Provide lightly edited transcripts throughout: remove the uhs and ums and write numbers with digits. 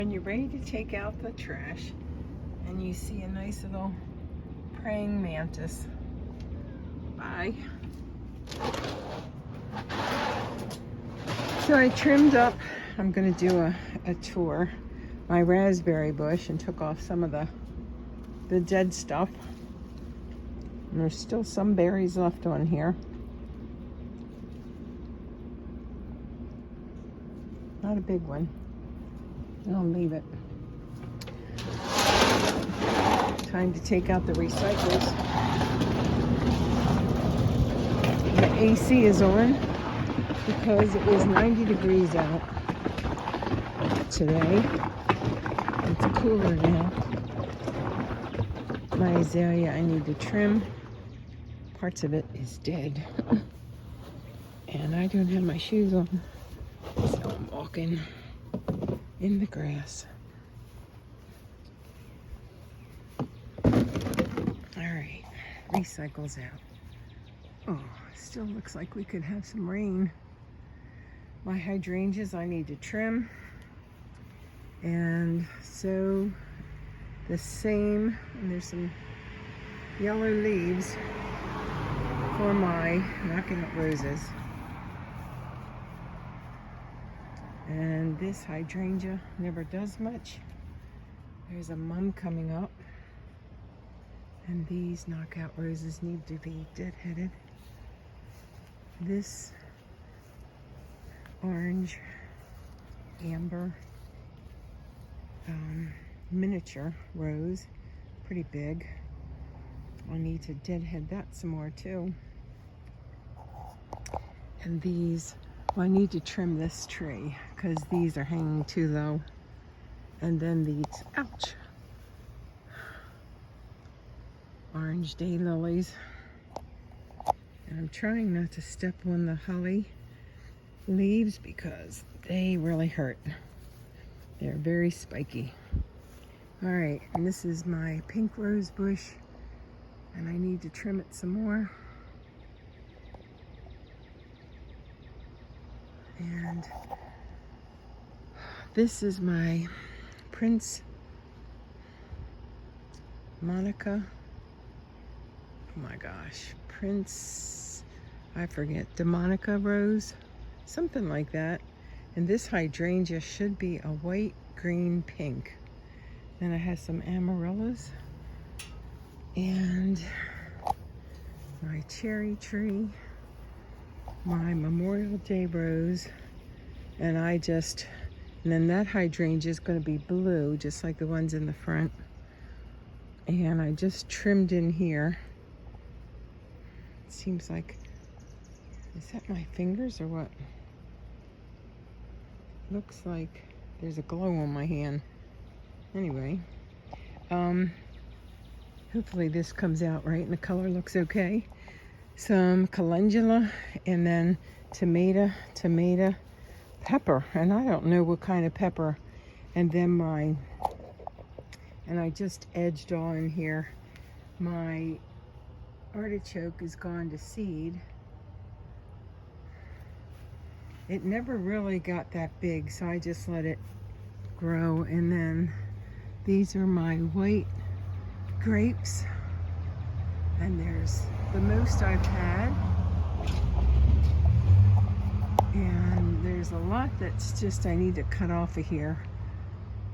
When you're ready to take out the trash and you see a nice little praying mantis. Bye. So I trimmed up, I'm going to do a tour, my raspberry bush and took off some of the dead stuff. And there's still some berries left on here. Not a big one. I'll leave it. Time to take out the recycles. The AC is on because it was 90 degrees out today. It's cooler now. My azalea I need to trim. Parts of it is dead. And I don't have my shoes on. So I'm walking in the grass. Alright, recycles out. Oh, still looks like we could have some rain. My hydrangeas I need to trim. And so the same, and there's some yellow leaves for my knockout roses. And this hydrangea never does much. There's a mum coming up. And these knockout roses need to be deadheaded. This orange, amber, miniature rose, pretty big. I'll need to deadhead that some more too. And these, well, I need to trim this tree because these are hanging too low. And then these, ouch, orange daylilies. And I'm trying not to step on the holly leaves because they really hurt. They're very spiky. All right, and this is my pink rose bush, and I need to trim it some more. And this is my Prince Monica. Oh my gosh, Prince, I forget, DeMonica rose, something like that. And this hydrangea should be a white, green, pink. Then I have some amaryllis and my cherry tree, my Memorial Day rose, and then that hydrangea is going to be blue, just like the ones in the front. And I just trimmed in here. It seems like, is that my fingers or what? Looks like there's a glow on my hand. Anyway, hopefully this comes out right and the color looks okay. Some calendula and then tomato, pepper, and I don't know what kind of pepper. And then and I just edged on here. My artichoke is gone to seed. It never really got that big, so I just let it grow. And then these are my white grapes, and there's the most I've had. And there's a lot that's just I need to cut off of here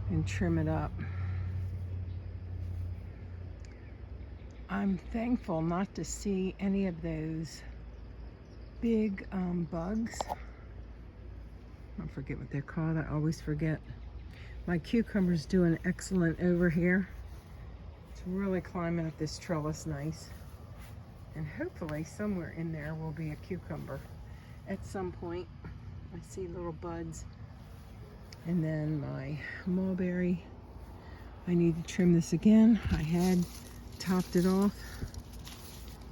and trim it up. I'm thankful not to see any of those big bugs. I forget what they're called. I always forget. My cucumber's doing excellent over here. It's really climbing up this trellis nice. And hopefully somewhere in there will be a cucumber at some point. I see little buds. And then my mulberry. I need to trim this again. I had topped it off.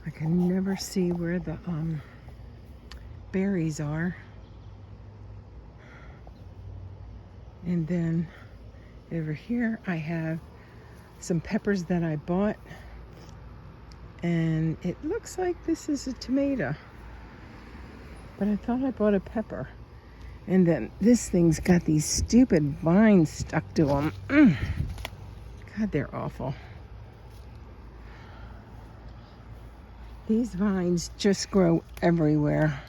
I can never see where the berries are. And then over here I have some peppers that I bought, and it looks like this is a tomato, but I thought I bought a pepper. And then this thing's got these stupid vines stuck to them. God, they're awful. These vines just grow everywhere.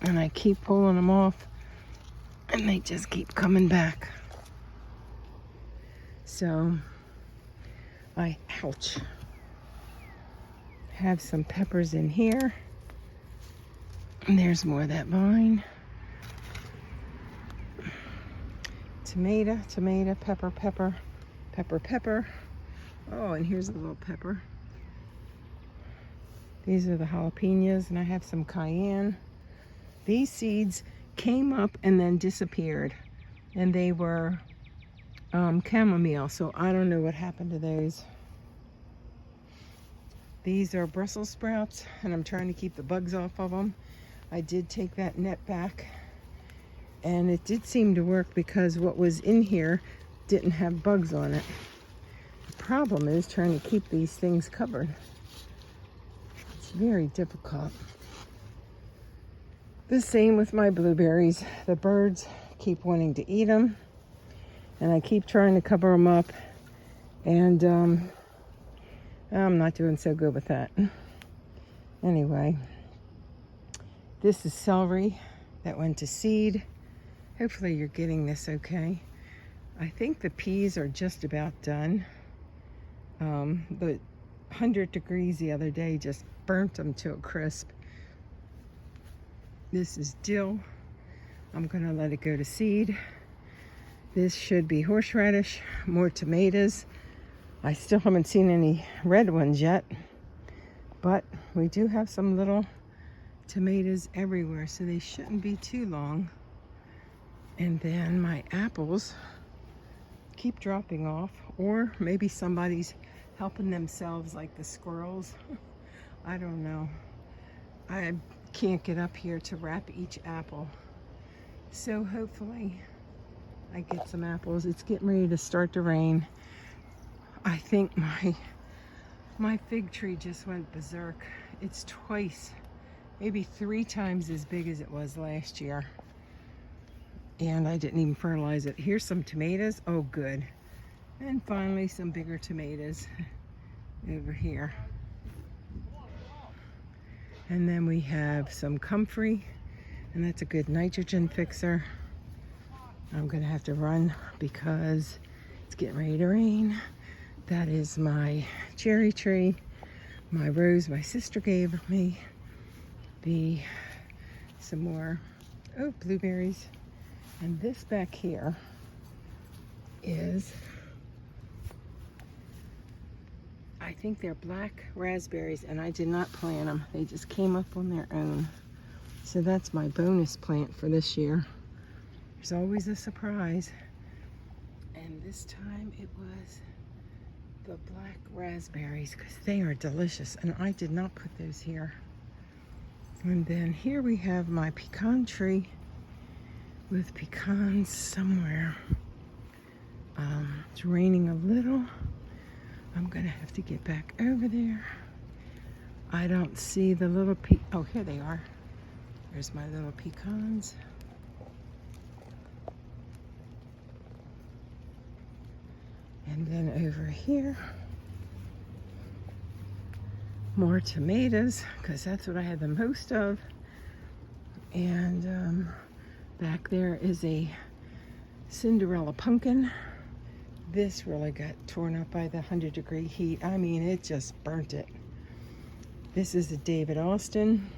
And I keep pulling them off, and they just keep coming back. So, ouch. Have some peppers in here. And there's more of that vine. Tomato, tomato, pepper, pepper, pepper, pepper. Oh, and here's a little pepper. These are the jalapenos, and I have some cayenne. These seeds came up and then disappeared, and they were chamomile, so I don't know what happened to those. These are Brussels sprouts, and I'm trying to keep the bugs off of them. I did take that net back, and it did seem to work because what was in here didn't have bugs on it. The problem is trying to keep these things covered. It's very difficult. The same with my blueberries. The birds keep wanting to eat them, and I keep trying to cover them up, and I'm not doing so good with that. Anyway, this is celery that went to seed. Hopefully you're getting this okay. I think the peas are just about done. The 100 degrees the other day just burnt them to a crisp. This is dill. I'm gonna let it go to seed. This should be horseradish, more tomatoes. I still haven't seen any red ones yet, but we do have some little tomatoes everywhere, so they shouldn't be too long. And then my apples keep dropping off, or maybe somebody's helping themselves, like the squirrels. I don't know. I can't get up here to wrap each apple. So hopefully I get some apples. It's getting ready to start to rain. I think my fig tree just went berserk. It's twice, maybe 3 times as big as it was last year. And I didn't even fertilize it. Here's some tomatoes. Oh, good. And finally some bigger tomatoes over here. And then we have some comfrey, and that's a good nitrogen fixer. I'm gonna have to run because it's getting ready to rain. That is my cherry tree, my rose my sister gave me, some more, blueberries. And this back here is, I think they're black raspberries, and I did not plant them. They just came up on their own. So that's my bonus plant for this year. There's always a surprise. And this time it was the black raspberries, because they are delicious, and I did not put those here. And then here we have my pecan tree with pecans somewhere. It's raining a little. I'm gonna have to get back over there. I don't see the little oh, here they are. There's my little pecans. And then over here, more tomatoes, because that's what I had the most of. And back there is a Cinderella pumpkin. This really got torn up by the 100-degree heat. I mean, it just burnt it. This is a David Austin.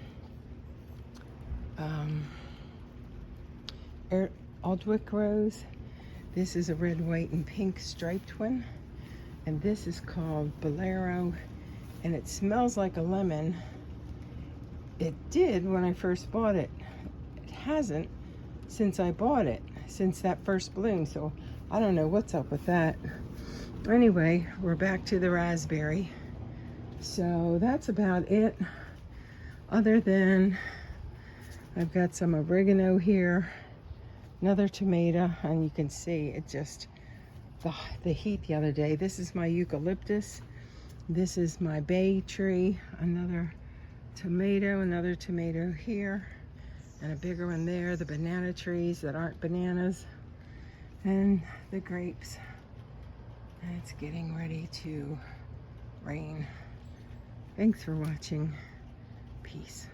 Aldwick rose. This is a red, white, and pink striped one. And this is called Bolero. And it smells like a lemon. It did when I first bought it. It hasn't since I bought it, since that first bloom. So I don't know what's up with that. Anyway, we're back to the raspberry. So that's about it. Other than I've got some oregano here, another tomato, and you can see it just, the heat the other day. This is my eucalyptus. This is my bay tree, another tomato here. and a bigger one there, the banana trees that aren't bananas, and the grapes. And it's getting ready to rain. Thanks for watching. Peace.